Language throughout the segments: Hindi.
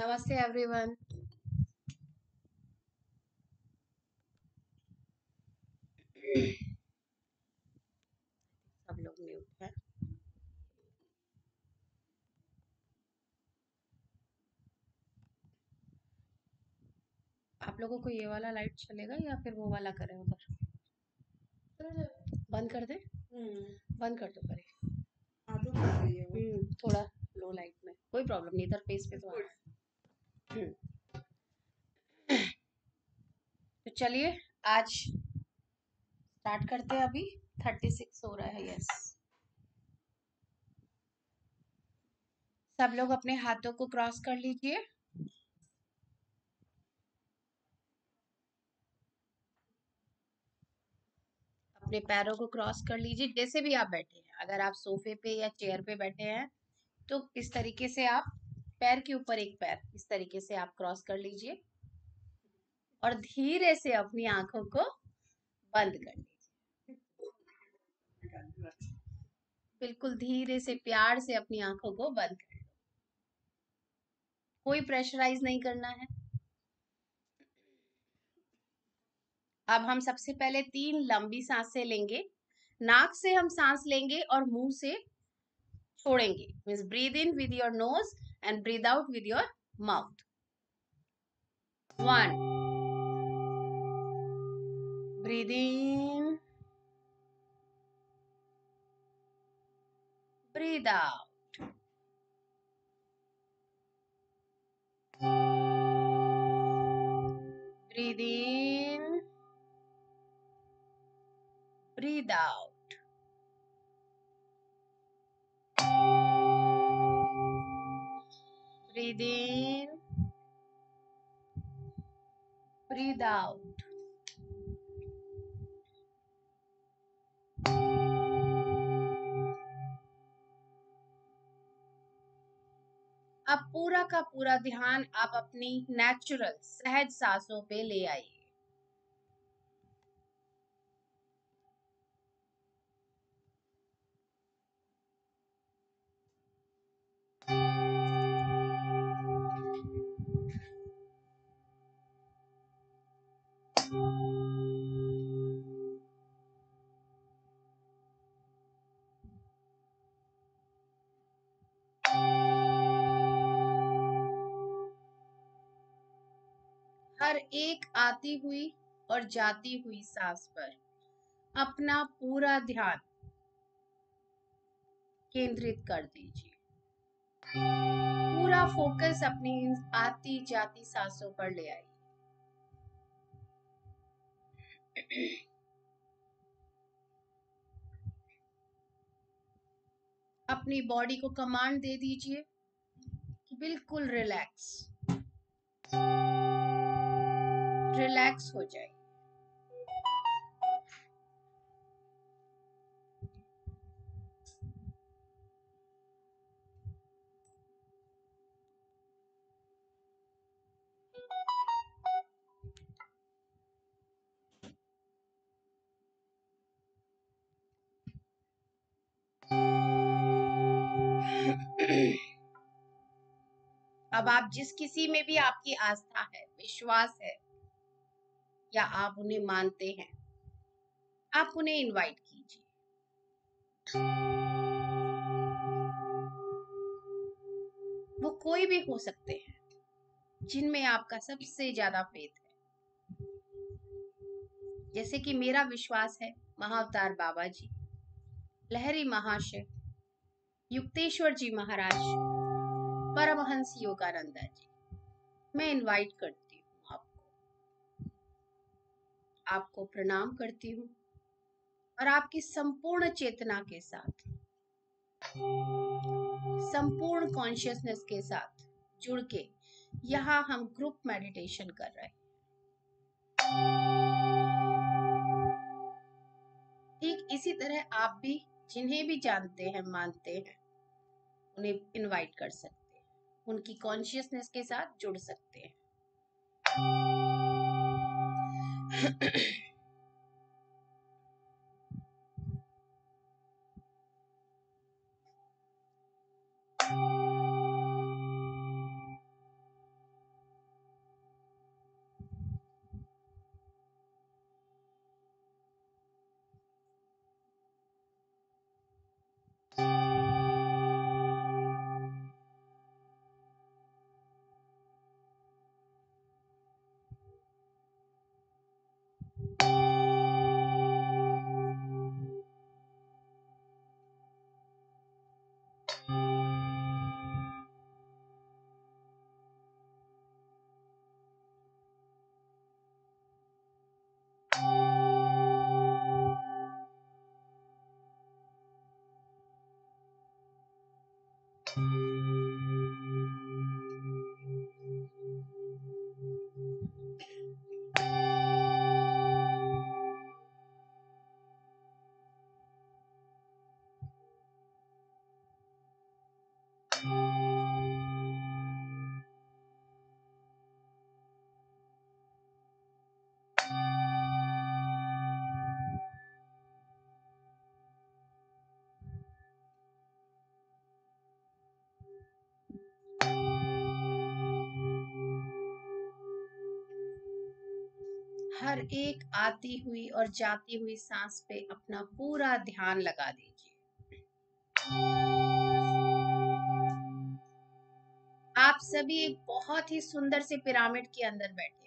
नमस्ते एवरीवन। सब लोग म्यूट हैं। आप लोगों को ये वाला लाइट चलेगा या फिर वो वाला करें उधर? बंद कर दे। बंद कर दो करे। थोड़ा लो लाइट में कोई प्रॉब्लम नहीं, इधर फेस पे तो आ रहा है। तो चलिए आज स्टार्ट करते हैं। अभी 36 हो रहा है। यस, सब लोग अपने हाथों को क्रॉस कर लीजिए। अपने पैरों को क्रॉस कर लीजिए जैसे भी आप बैठे हैं। अगर आप सोफे पे या चेयर पे बैठे हैं तो इस तरीके से आप पैर के ऊपर एक पैर इस तरीके से आप क्रॉस कर लीजिए और धीरे से अपनी आंखों को बंद कर लीजिए। बिल्कुल धीरे से प्यार से अपनी आंखों को बंद कर लो। कोई प्रेशराइज नहीं करना है। अब हम सबसे पहले 3 लंबी सांसें लेंगे। नाक से हम सांस लेंगे और मुंह से छोड़ेंगे। Means breathe in with your nose and breathe out with your mouth. 1, breathe in, breathe out, breathe in, breathe out, breathe in, breathe out. अब पूरा का पूरा ध्यान आप अपनी नेचुरल सहज सांसों पे ले आइए। हर एक आती हुई और जाती हुई सांस पर अपना पूरा ध्यान केंद्रित कर दीजिए। पूरा फोकस अपनी आती जाती सांसों पर ले आइए। अपनी बॉडी को कमांड दे दीजिए कि बिल्कुल रिलैक्स रिलैक्स हो जाए। अब आप जिस किसी में भी आपकी आस्था है, विश्वास है या आप उन्हें मानते हैं, आप उन्हें इनवाइट कीजिए। वो कोई भी हो सकते हैं जिनमें आपका सबसे ज्यादा फेथ है। जैसे कि मेरा विश्वास है महाअवतार बाबा जी, लहरी महाशय, युक्तेश्वर जी महाराज, परमहंस योगानंदा जी। मैं इनवाइट करती हूँ आपको प्रणाम करती हूँ और आपकी संपूर्ण चेतना के साथ, संपूर्ण कॉन्शियसनेस के साथ जुड़ के यहाँ हम ग्रुप मेडिटेशन कर रहे हैं। ठीक इसी तरह आप भी जिन्हें भी जानते हैं, मानते हैं, उन्हें इनवाइट कर सकते हैं, उनकी कॉन्शियसनेस के साथ जुड़ सकते हैं। हर एक आती हुई और जाती हुई सांस पे अपना पूरा ध्यान लगा दीजिए। आप सभी एक बहुत ही सुंदर से पिरामिड के अंदर बैठे।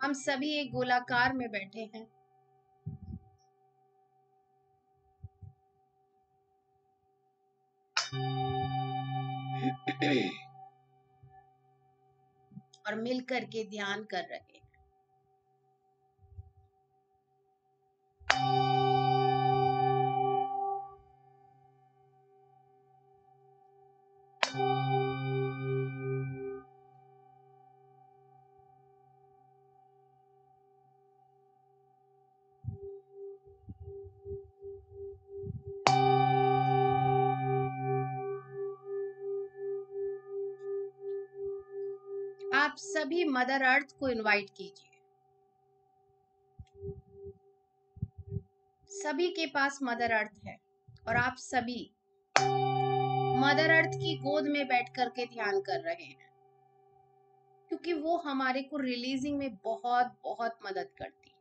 हम सभी एक गोलाकार में बैठे हैं। और मिलकर के ध्यान कर रहे हैं। आप सभी मदर अर्थ को इनवाइट कीजिए। सभी के पास मदर अर्थ है और आप सभी मदर अर्थ की गोद में बैठ करके ध्यान कर रहे हैं, क्योंकि वो हमारे को रिलीजिंग में बहुत बहुत मदद करती है।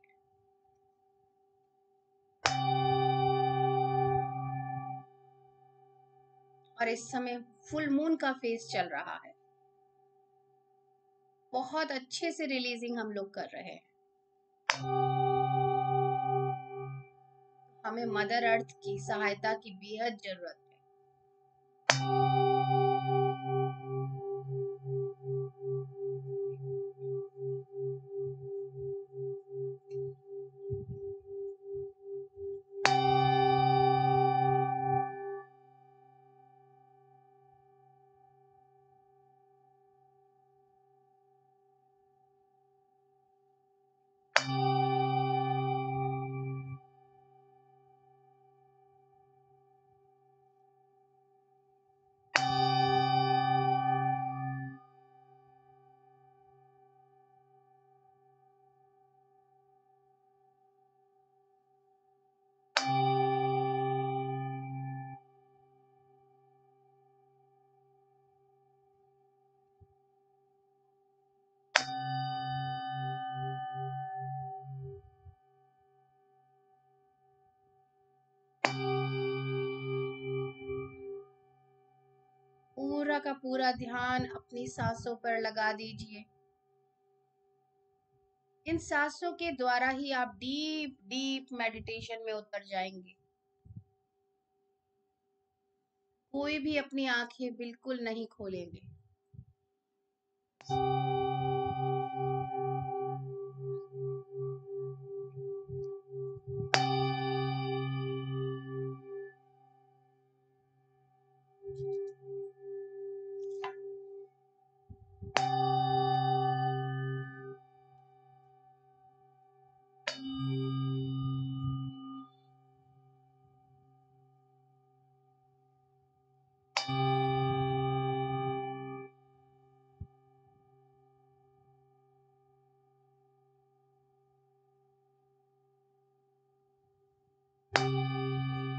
और इस समय फुल मून का फेज चल रहा है। बहुत अच्छे से रिलीजिंग हम लोग कर रहे हैं। हमें मदर अर्थ की सहायता की बेहद जरूरत है। पूरा का पूरा ध्यान अपनी सांसों पर लगा दीजिए। इन सांसों के द्वारा ही आप डीप डीप मेडिटेशन में उतर जाएंगे। कोई भी अपनी आंखें बिल्कुल नहीं खोलेंगे।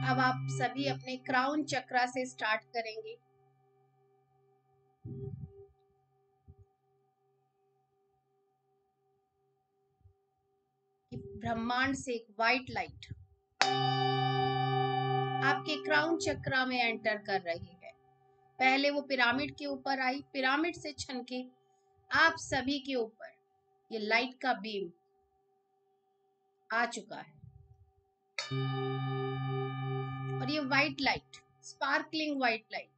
अब आप सभी अपने क्राउन चक्रा से स्टार्ट करेंगे। कि ब्रह्मांड से एक वाइट लाइट आपके क्राउन चक्रा में एंटर कर रही है। पहले वो पिरामिड के ऊपर आई, पिरामिड से छनके आप सभी के ऊपर ये लाइट का बीम आ चुका है। और ये white light, sparkling white light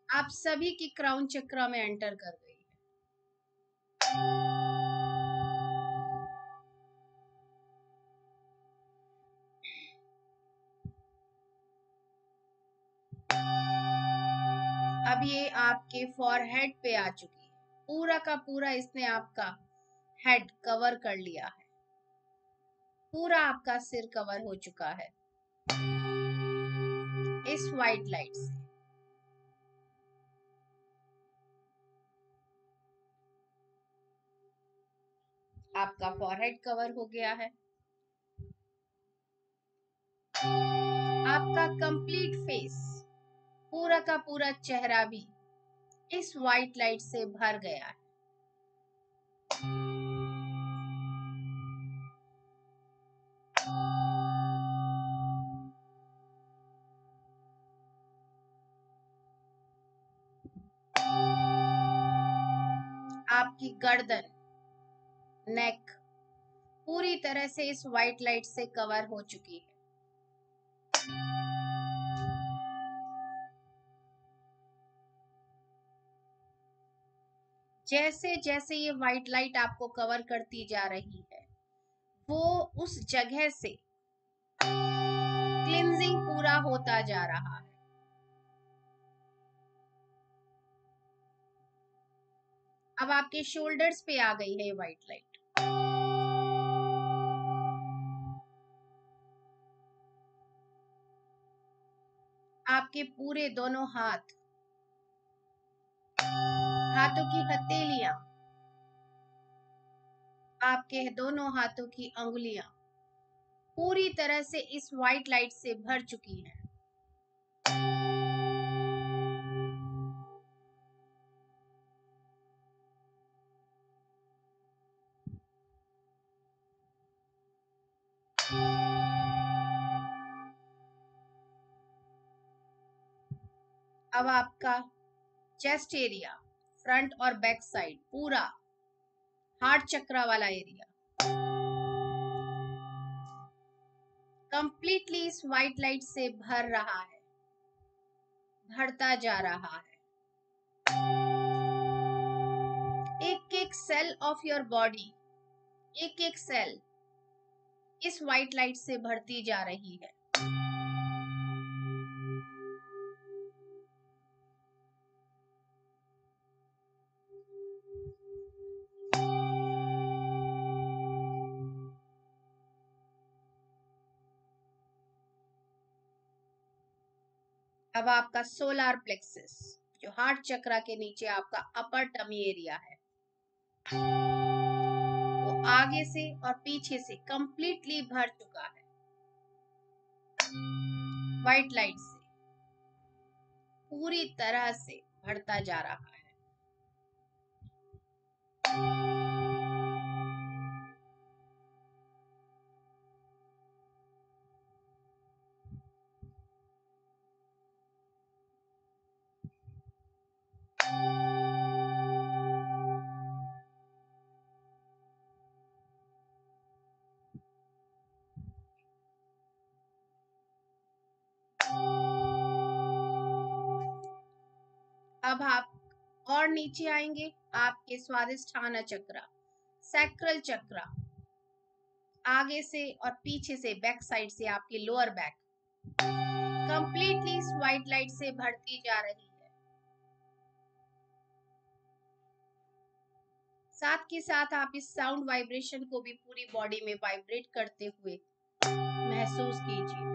आप सभी की क्राउन चक्रा में एंटर कर गई है। अब ये आपके फॉरहेड पे आ चुकी है, पूरा का पूरा इसने आपका हेड कवर कर लिया है, पूरा आपका सिर कवर हो चुका है इस वाइट लाइट से। आपका फॉरहेड कवर हो गया है, आपका कंप्लीट फेस, पूरा का पूरा चेहरा भी इस वाइट लाइट से भर गया है। आपकी गर्दन, नेक पूरी तरह से इस वाइट लाइट से कवर हो चुकी है। जैसे जैसे ये वाइट लाइट आपको कवर करती जा रही है, वो उस जगह से क्लींजिंग पूरा होता जा रहा है। अब आपके शोल्डर्स पे आ गई है वाइट लाइट। आपके पूरे दोनों हाथ, हाथों की हथेलियां, आपके दोनों हाथों की अंगुलियां पूरी तरह से इस वाइट लाइट से भर चुकी हैं। अब आपका चेस्ट एरिया, फ्रंट और बैक साइड, पूरा हार्ट चक्र वाला एरिया कंप्लीटली इस वाइट लाइट से भर रहा है, भरता जा रहा है। एक एक सेल ऑफ योर बॉडी, एक एक सेल इस वाइट लाइट से भरती जा रही है। अब आपका सोलर प्लेक्सस, जो हार्ट चक्र के नीचे आपका अपर टमी एरिया है, वो आगे से और पीछे से कंप्लीटली भर चुका है वाइट लाइट से, पूरी तरह से भरता जा रहा है। अब आप और नीचे आएंगे, आपके स्वादिष्ठान चक्र, सैक्रल चक्र, आगे से और पीछे से बैक साइड से आपकी लोअर बैक कंप्लीटली इस वाइट लाइट से भरती जा रही है। साथ के साथ आप इस साउंड वाइब्रेशन को भी पूरी बॉडी में वाइब्रेट करते हुए महसूस कीजिए।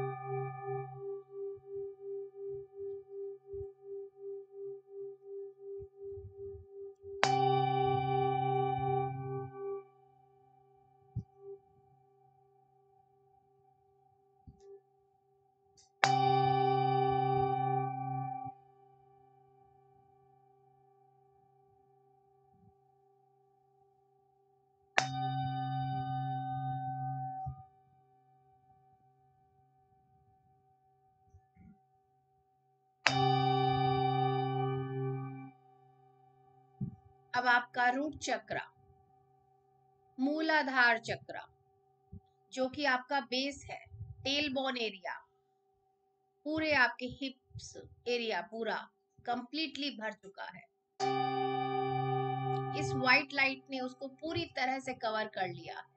अब आपका रूट चक्र, मूलाधार चक्र, जो कि आपका बेस है, टेल बोन एरिया, पूरे आपके हिप्स एरिया पूरा कंप्लीटली भर चुका है। इस वाइट लाइट ने उसको पूरी तरह से कवर कर लिया है।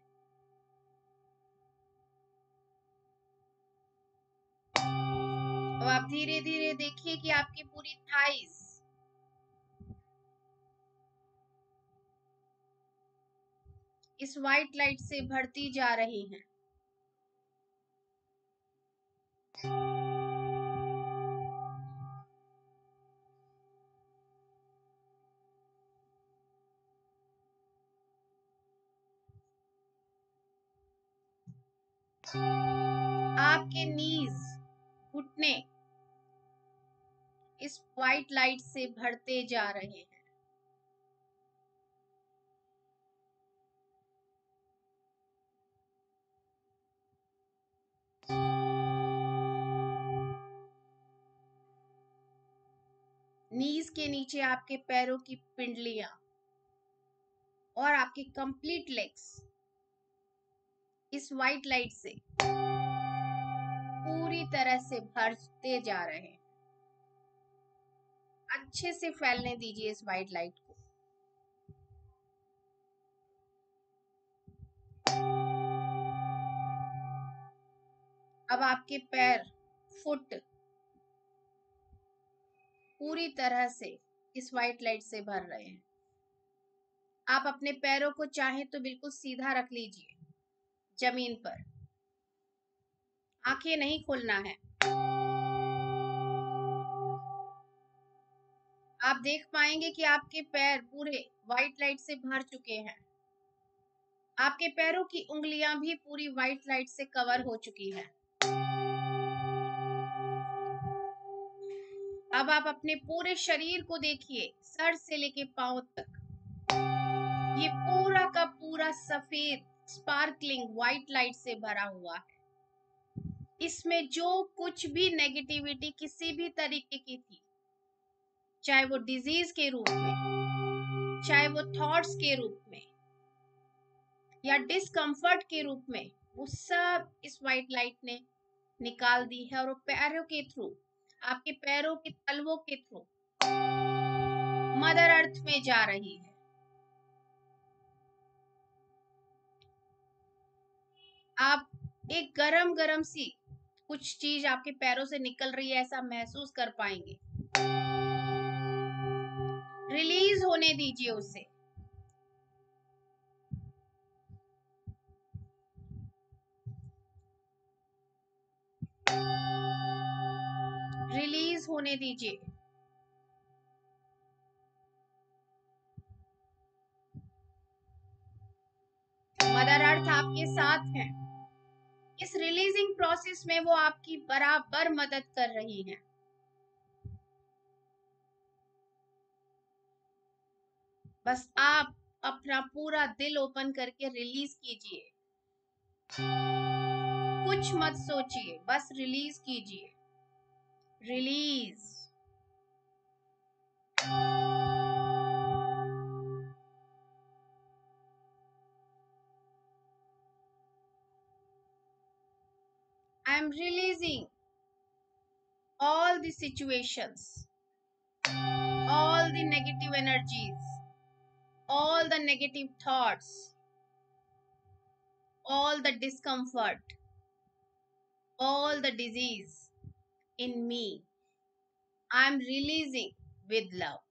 अब आप धीरे धीरे देखिए कि आपकी पूरी थाइस, इस व्हाइट लाइट से भरती जा रही हैं। आपके नीज, घुटने इस व्हाइट लाइट से भरते जा रहे हैं। नीज के नीचे आपके पैरों की पिंडलियां और आपके कंप्लीट लेग्स इस व्हाइट लाइट से पूरी तरह से भरते जा रहे हैं। अच्छे से फैलने दीजिए इस व्हाइट लाइट को। अब आपके पैर, फुट पूरी तरह से इस व्हाइट लाइट से भर रहे हैं। आप अपने पैरों को चाहे तो बिल्कुल सीधा रख लीजिए जमीन पर, आंखें नहीं खोलना है। आप देख पाएंगे कि आपके पैर पूरे व्हाइट लाइट से भर चुके हैं। आपके पैरों की उंगलियां भी पूरी व्हाइट लाइट से कवर हो चुकी हैं। अब आप अपने पूरे शरीर को देखिए, सर से लेके पांव तक। ये पूरा का पूरा सफेद स्पार्कलिंग व्हाइट लाइट से भरा हुआ है। इसमें जो कुछ भी नेगेटिविटी किसी भी तरीके की थी, चाहे वो डिजीज के रूप में, चाहे वो थॉट्स के रूप में या डिस्कम्फर्ट के रूप में, वो सब इस व्हाइट लाइट ने निकाल दी है। और वो पैरों के थ्रू, आपके पैरों के तलवों के थ्रू मदर अर्थ में जा रही है। आप एक गरम गरम सी कुछ चीज आपके पैरों से निकल रही है, ऐसा महसूस कर पाएंगे। रिलीज होने दीजिए उसे। रिलीज होने दीजिए। मदर अर्थ आपके साथ है। इस रिलीजिंग प्रोसेस में वो आपकी बराबर मदद कर रही हैं। बस आप अपना पूरा दिल ओपन करके रिलीज कीजिए। कुछ मत सोचिए, बस रिलीज कीजिए। Release. I am releasing all the situations, all the negative energies, all the negative thoughts, all the discomfort, all the disease in me. I am releasing with love.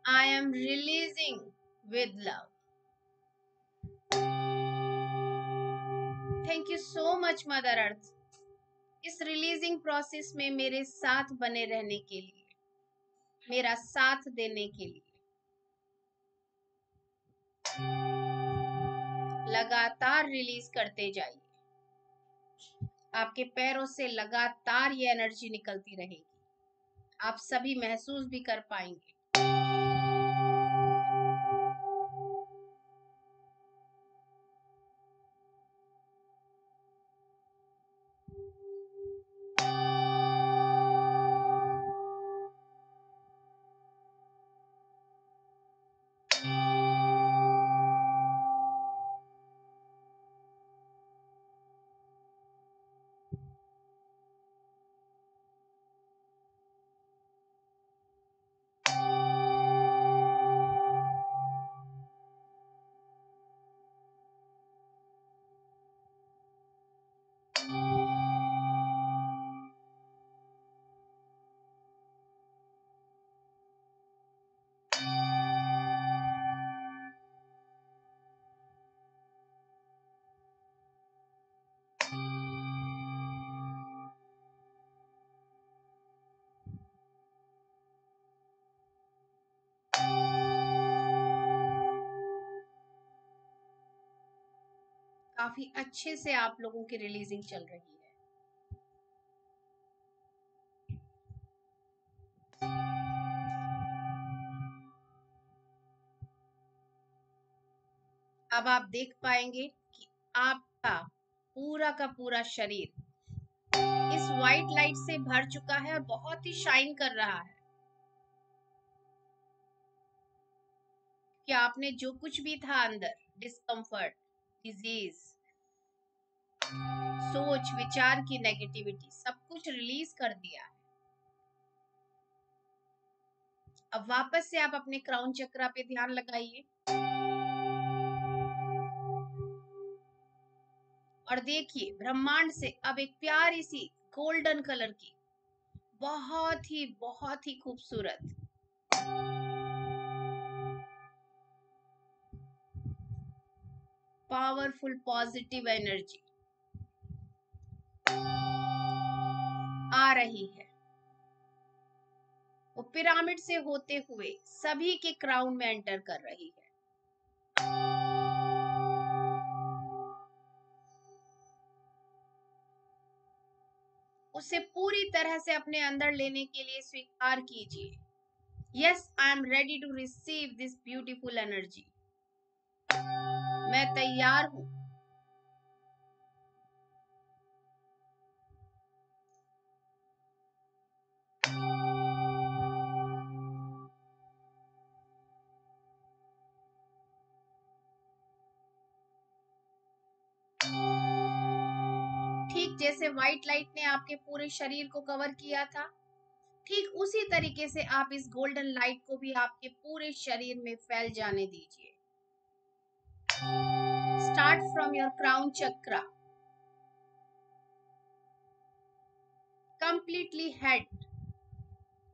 I am releasing with love. Thank you so much, Mother Earth, इस रिलीजिंग प्रोसेस में मेरे साथ बने रहने के लिए, मेरा साथ देने के लिए। लगातार रिलीज करते जाइए। आपके पैरों से लगातार ये एनर्जी निकलती रहेगी। आप सभी महसूस भी कर पाएंगे। काफी अच्छे से आप लोगों की रिलीजिंग चल रही है। अब आप देख पाएंगे कि आपका पूरा का पूरा शरीर इस व्हाइट लाइट से भर चुका है और बहुत ही शाइन कर रहा है कि आपने जो कुछ भी था अंदर, डिस्कम्फर्ट, डिजीज, सोच विचार की नेगेटिविटी, सब कुछ रिलीज कर दिया है। अब वापस से आप अपने क्राउन चक्रा पे ध्यान लगाइए और देखिए ब्रह्मांड से अब एक प्यारी सी गोल्डन कलर की बहुत ही खूबसूरत पावरफुल पॉजिटिव एनर्जी आ रही है। वो पिरामिड से होते हुए सभी के क्राउन में एंटर कर रही है। उसे पूरी तरह से अपने अंदर लेने के लिए स्वीकार कीजिए। Yes, I am ready to receive this beautiful energy. मैं तैयार हूं। ठीक जैसे व्हाइट लाइट ने आपके पूरे शरीर को कवर किया था, ठीक उसी तरीके से आप इस गोल्डन लाइट को भी आपके पूरे शरीर में फैल जाने दीजिए। Start from your crown chakra, completely head,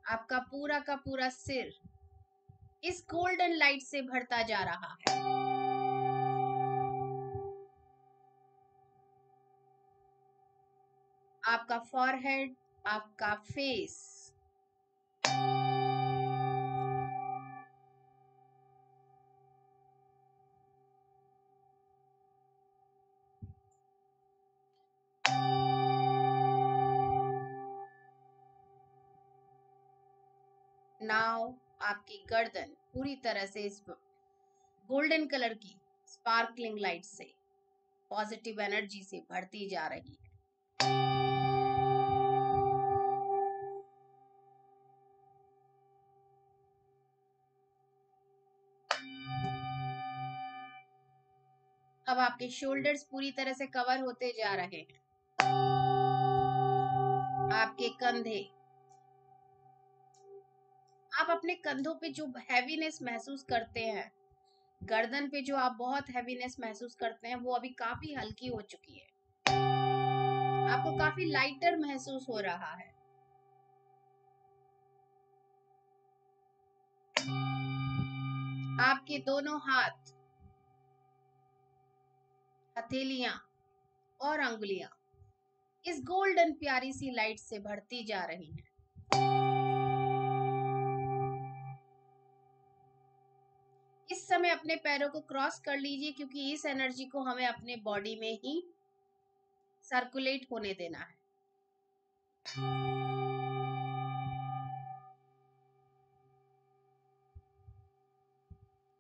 आपका पूरा का पूरा सिर इस गोल्डन लाइट से भरता जा रहा है। आपका फॉरहेड, आपका फेस, नाउ आपकी गर्दन पूरी तरह से इस गोल्डन कलर की स्पार्कलिंग लाइट से, पॉजिटिव एनर्जी से भरती जा रही है। अब आपके शोल्डर्स पूरी तरह से कवर होते जा रहे हैं। आपके कंधे, आप अपने कंधों पे जो हैवीनेस महसूस करते हैं, गर्दन पे जो आप बहुत हैवीनेस महसूस करते हैं, वो अभी काफी हल्की हो चुकी है। आपको काफी लाइटर महसूस हो रहा है। आपके दोनों हाथ, हथेलियां और अंगुलियां इस गोल्डन प्यारी सी लाइट से भरती जा रही हैं। इस समय अपने पैरों को क्रॉस कर लीजिए, क्योंकि इस एनर्जी को हमें अपने बॉडी में ही सर्कुलेट होने देना है।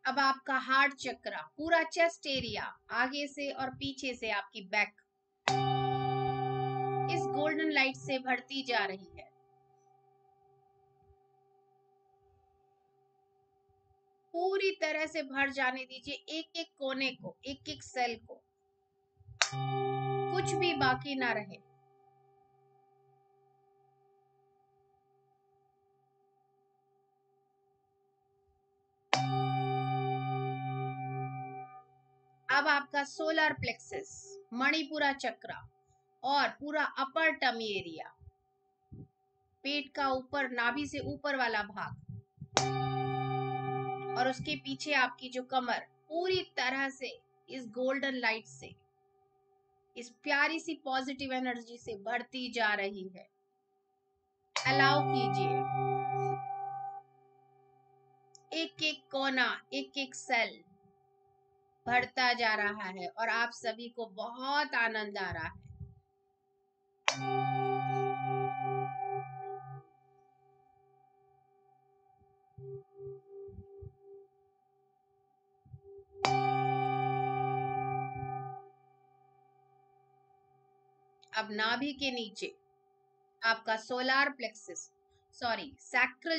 अब आपका हार्ट चक्रा, पूरा चेस्ट एरिया, आगे से और पीछे से आपकी बैक इस गोल्डन लाइट से भरती जा रही है। पूरी तरह से भर जाने दीजिए एक एक कोने को, एक एक सेल को, कुछ भी बाकी ना रहे। अब आपका सोलर प्लेक्सस, मणिपुरा चक्रा और पूरा अपर टमी एरिया, पेट का ऊपर, नाभि से ऊपर वाला भाग और उसके पीछे आपकी जो कमर, पूरी तरह से इस गोल्डन लाइट से, इस प्यारी सी पॉजिटिव एनर्जी से भरती जा रही है। अलाउ कीजिए एक एक कोना, एक एक सेल बढ़ता जा रहा है और आप सभी को बहुत आनंद आ रहा है। अब नाभि के नीचे आपका सैक्रल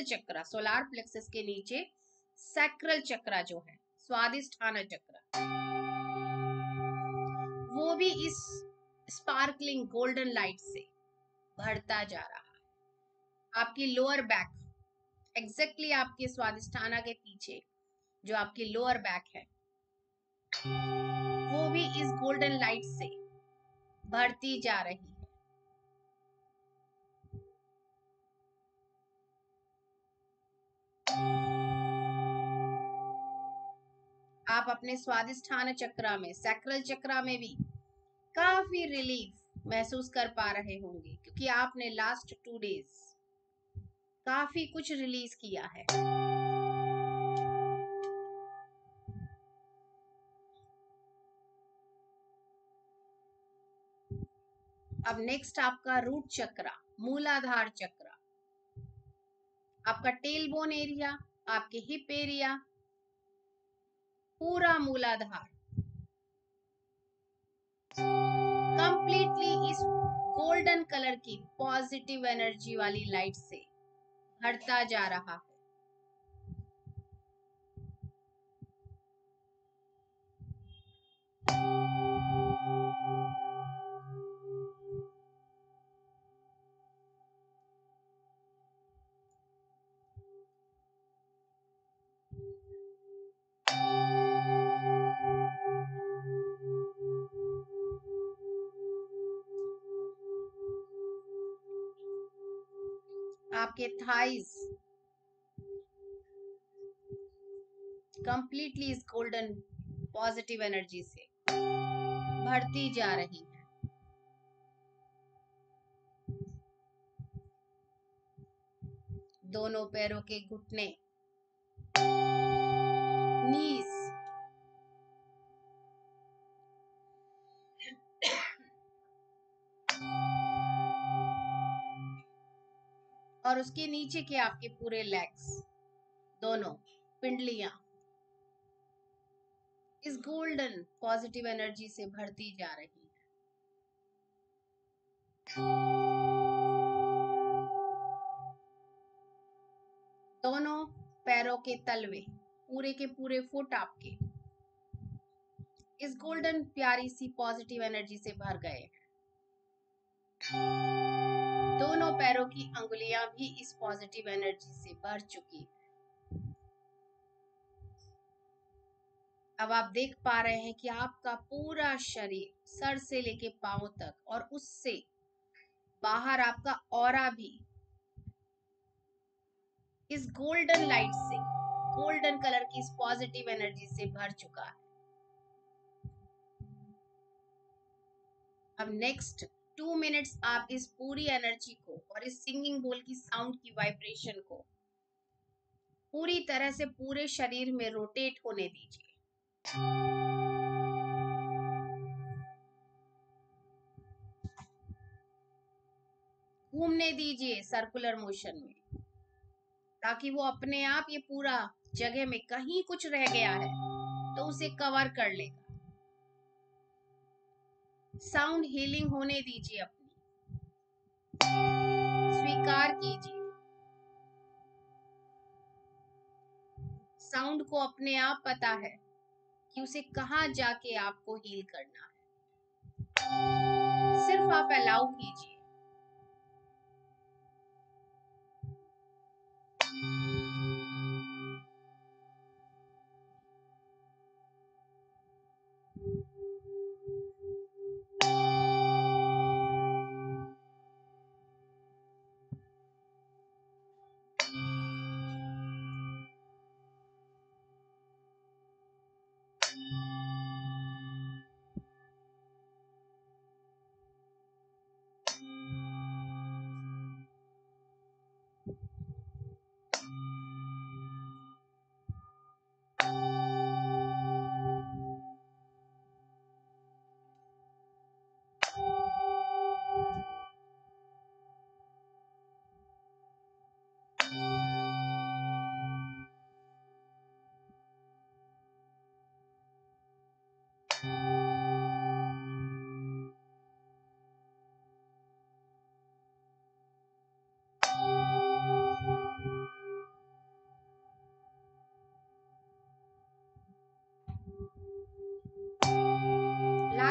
चक्र, सोलार प्लेक्सस के नीचे सैक्रल चक्र जो है, स्वादिष्ठान चक्र, वो भी इस स्पार्कलिंग गोल्डन लाइट से बढ़ता जा रहा है। आपकी लोअर बैक, एग्जैक्टली आपके स्वादिष्ठाना के पीछे जो आपकी लोअर बैक है, वो भी इस गोल्डन लाइट से बढ़ती जा रही है। आप अपने स्वादिष्ठान चक्र में, सैक्रल चक्र में भी काफी रिलीफ महसूस कर पा रहे होंगे, क्योंकि आपने लास्ट 2 डेज काफी कुछ रिलीज किया है। अब नेक्स्ट आपका रूट चक्र, मूलाधार चक्र, आपका टेल बोन एरिया, आपके हिप एरिया, पूरा मूलाधार कंप्लीटली इस गोल्डन कलर की पॉजिटिव एनर्जी वाली लाइट से भरता जा रहा है। आपके थाइज कंप्लीटली इस गोल्डन पॉजिटिव एनर्जी से बढ़ती जा रही है। दोनों पैरों के घुटने, नीज, और उसके नीचे के आपके पूरे लेग्स, दोनों पिंडलियां इस गोल्डन पॉजिटिव एनर्जी से भरती जा रही है। दोनों पैरों के तलवे, पूरे के पूरे फुट आपके इस गोल्डन प्यारी सी पॉजिटिव एनर्जी से भर गए। दोनों पैरों की अंगुलियां भी इस पॉजिटिव एनर्जी से भर चुकी। अब आप देख पा रहे हैं कि आपका पूरा शरीर सर से लेके पांव तक और उससे बाहर आपका ऑरा भी इस गोल्डन लाइट से, गोल्डन कलर की इस पॉजिटिव एनर्जी से भर चुका है। अब नेक्स्ट 2 मिनट्स आप इस पूरी एनर्जी को और इस सिंगिंग बोल की साउंड की वाइब्रेशन को पूरी तरह से पूरे शरीर में रोटेट होने दीजिए। घूमने दीजिए सर्कुलर मोशन में, ताकि वो अपने आप ये पूरा जगह में कहीं कुछ रह गया है तो उसे कवर कर लेगा। साउंड हीलिंग होने दीजिए, अपनी स्वीकार कीजिए। साउंड को अपने आप पता है कि उसे कहाँ जाके आपको हील करना है, सिर्फ आप अलाउ कीजिए।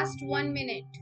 Last 1 minute.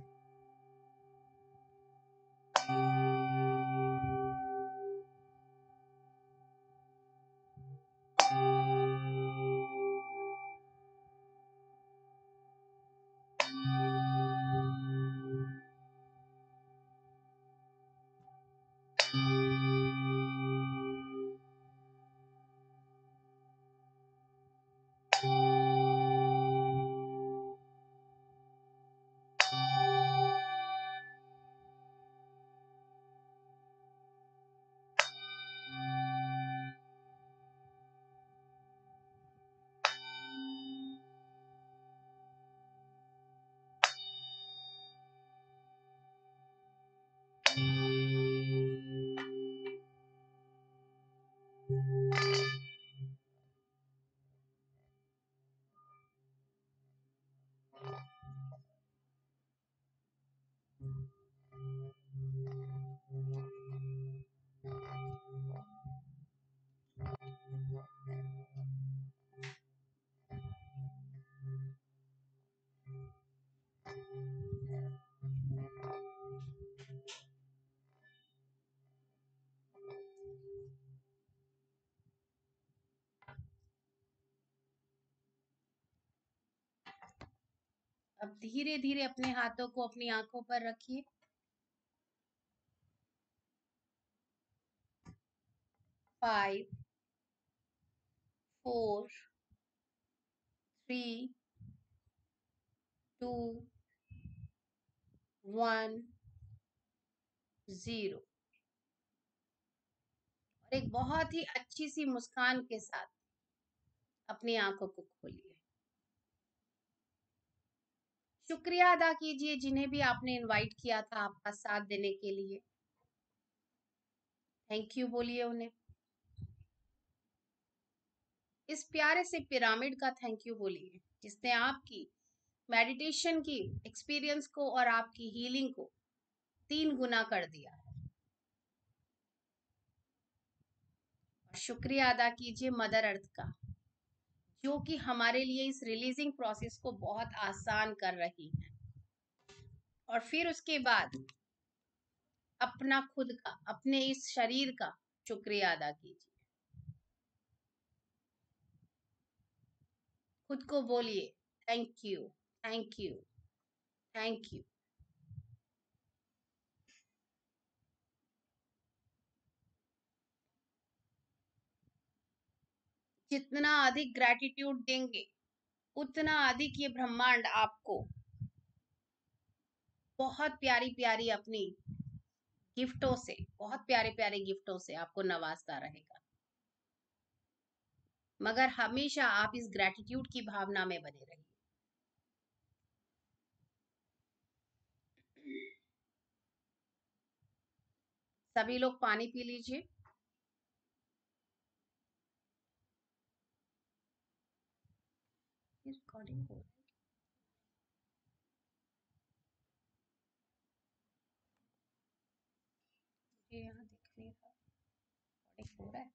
अब धीरे धीरे अपने हाथों को अपनी आंखों पर रखिए। 5 4 3 2 1 0। और एक बहुत ही अच्छी सी मुस्कान के साथ अपनी आंखों को खोलिए। शुक्रिया अदा कीजिए जिन्हें भी आपने इनवाइट किया था आपका साथ देने के लिए। थैंक यू बोलिए उन्हें। इस प्यारे से पिरामिड का थैंक यू बोलिए जिसने आपकी मेडिटेशन की एक्सपीरियंस को और आपकी हीलिंग को 3 गुना कर दिया है। और शुक्रिया अदा कीजिए मदर अर्थ का जो कि हमारे लिए इस रिलीजिंग प्रोसेस को बहुत आसान कर रही है। और फिर उसके बाद अपना खुद का, अपने इस शरीर का शुक्रिया अदा कीजिए। खुद को बोलिए thank you, thank you, thank you. जितना अधिक ग्रैटिट्यूड देंगे उतना अधिक ये ब्रह्मांड आपको बहुत प्यारी प्यारी अपनी गिफ्टों से, बहुत प्यारे प्यारे गिफ्टों से आपको नवाजता रहेगा। मगर हमेशा आप इस ग्रैटिट्यूड की भावना में बने रहिए। सभी लोग पानी पी लीजिए। रिकॉर्डिंग हो रही है, यहाँ दिख नहीं रहा, रिकॉर्डिंग हो रहा है।